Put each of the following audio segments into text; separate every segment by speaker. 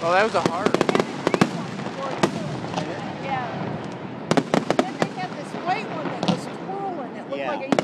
Speaker 1: Oh, that was a heart.
Speaker 2: Yeah. Then they had this white one that was twirling. It looked like a...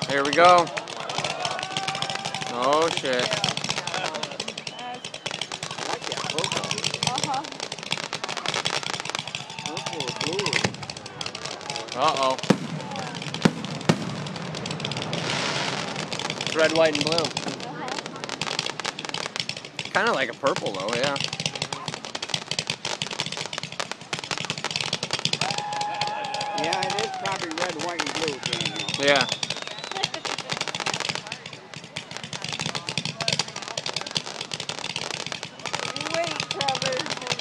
Speaker 1: Here we go. Oh shit. Uh-oh. It's red, white, and blue. Kind of like a purple though, yeah.
Speaker 3: Yeah, it is probably red, white, and blue.
Speaker 1: Yeah.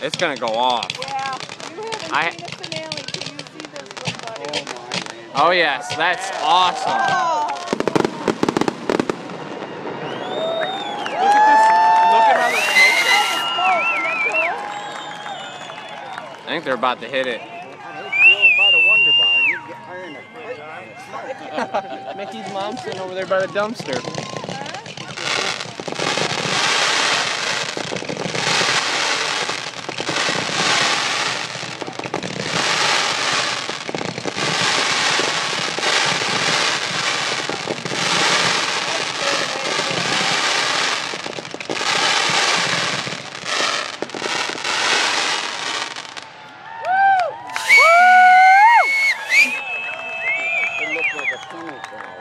Speaker 1: It's gonna go off.
Speaker 2: Yeah, you haven't seen a finale till you see this one, buddy.
Speaker 1: Oh yes, that's awesome. Look at this. Look at how the smoke. I think they're about to hit it. Mickey's mom's sitting over there by the dumpster.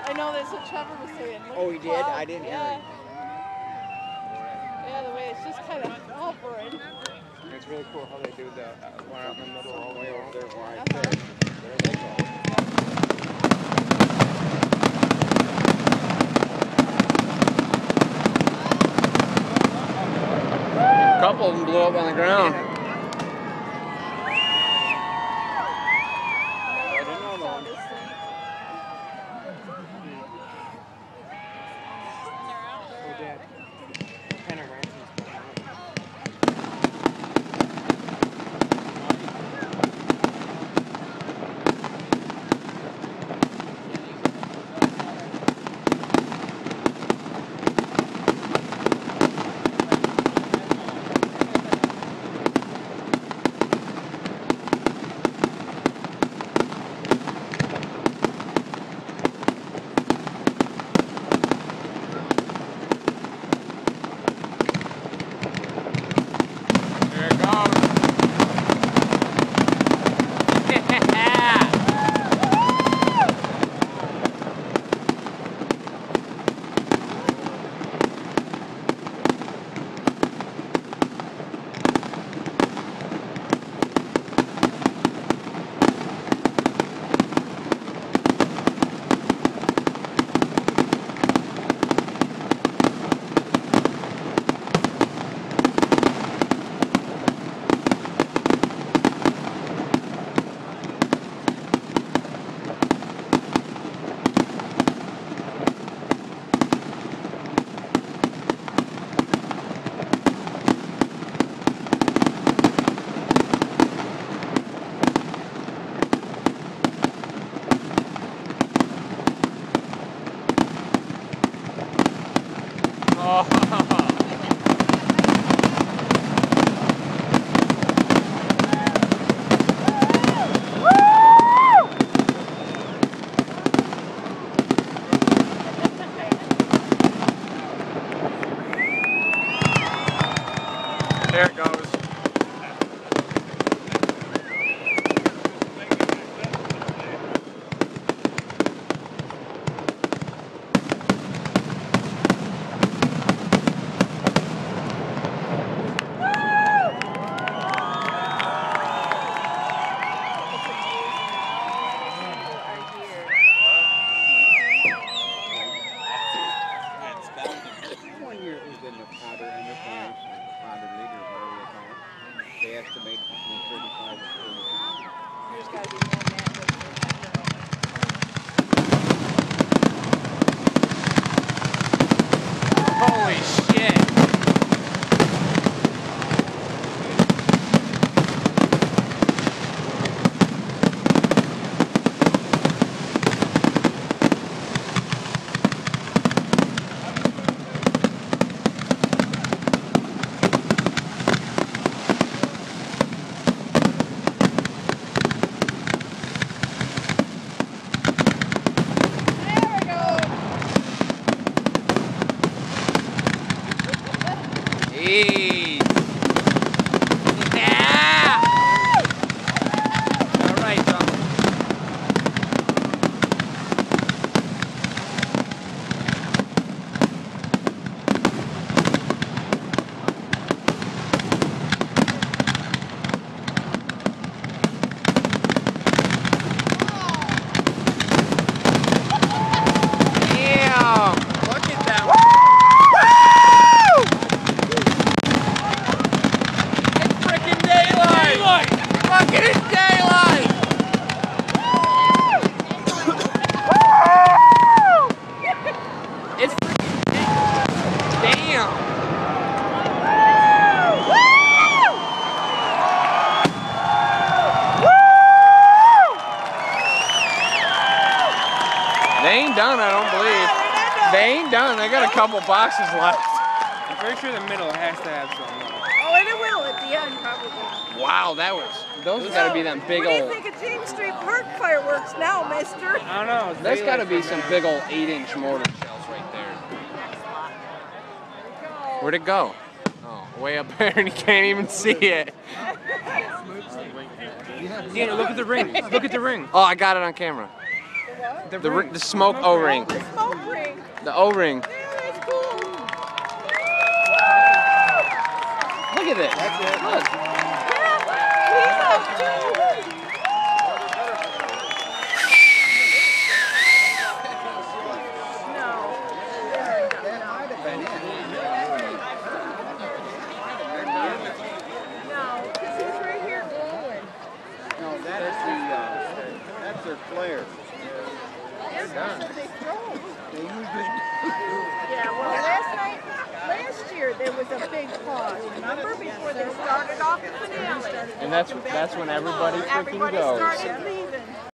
Speaker 2: I know, that's what Trevor was saying.
Speaker 3: Oh, he did? I didn't hear him.
Speaker 2: Yeah, the way it's just kind of hovering.
Speaker 1: It's really cool how they do the one out in the middle all the way over there.
Speaker 3: There they go.
Speaker 1: A couple of them blew up on the ground.
Speaker 4: There it goes.
Speaker 3: One year it was in the powder enterprise, powder leader, whatever they call it. They estimate between 35 and 40 pounds.
Speaker 2: There's got to be more man.
Speaker 4: Holy shit. Jeez. Yeah! All right, Tom. Damn! Look at that one. Look at it, daylight! It's damn! They ain't done, I don't believe. They ain't done. They got a couple boxes left.
Speaker 1: I'm pretty sure the middle has to have some.
Speaker 2: Oh, and it will at the end, probably.
Speaker 4: Wow, those got to be them big
Speaker 2: What do you
Speaker 4: old.
Speaker 2: think of James Street Park fireworks now, mister?
Speaker 1: I don't know.
Speaker 4: That's got to be some big old 8-inch mortar shells right there. Where'd it go? Oh, way up there, and you can't even see it.
Speaker 1: Yeah, look at the ring. Look at the ring.
Speaker 4: Oh, I got it on camera. The smoke O-ring.
Speaker 2: The smoke ring.
Speaker 4: The O-ring.
Speaker 2: Yeah, that's cool.
Speaker 4: Look at this.
Speaker 3: That's it.
Speaker 4: Look.
Speaker 2: He's up too. No.
Speaker 3: That might have been it.
Speaker 2: No, because he's right here glowing.
Speaker 3: No, that's their flare.
Speaker 2: Yes, that's what they throw.
Speaker 3: They usually.
Speaker 2: Yeah, well, last year there was a big pause. Remember before they started off the finale?
Speaker 4: And that's when everybody freaking
Speaker 2: Everybody
Speaker 4: goes.
Speaker 2: started leaving.